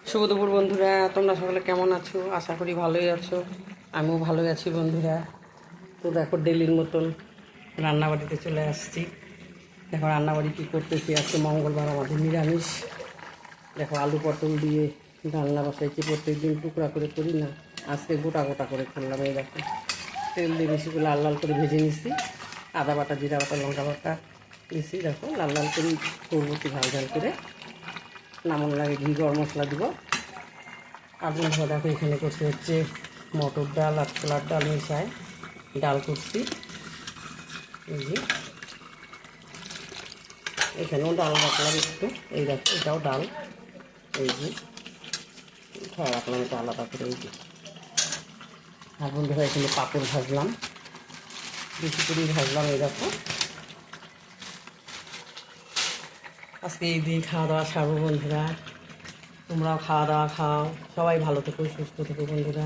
শুভ দুপুর বন্ধুরা, তোমরা সকলে কেমন আছো? আশা করি ভালোই আছো। আমিও ভালোই আছি বন্ধুরা। তো দেখো, ডেলির মতন রান্নাবাড়িতে চলে আসছি। দেখো রান্নাবাড়ি কী করতেছি। আজকে মঙ্গলবার, আমাদের নিরামিষ। দেখো আলু পটল দিয়ে রান্না বসাইছি। প্রত্যেকদিন টুকরা করে করি না, আজকে গোটা গোটা করে করলাম। এই দেখো, তেল দিয়ে বেশি করে লাল লাল করে ভেজে নিচ্ছি। আদা বাটা, জিরা বাটা, লঙ্কা বাটা দিচ্ছি। দেখো লাল লাল করে করবো, কি ঝাল ঝাল করে। নামানোর আগে ঘি গরম মশলা দিব। আপনার দেখো এখানে করতে হচ্ছে মটর ডাল আর ছোলার ডাল মিশায় ডাল করছি। এই যে এখানেও ডাল রাখলাম একটু। এই দেখো এটাও ডাল। এই যে খাওয়া রাখলাম এটা আলাদা করে। এই যে আর বন্ধুরা এখানে পাঁপড় ভাজলাম, বেশি করেই ভাজলাম। এই দেখো আজকে এই দিয়ে খাওয়া দাওয়া সারবো বন্ধুরা। তোমরাও খাওয়া দাওয়া খাও, সবাই ভালো থেকো, সুস্থ থেকো বন্ধুরা।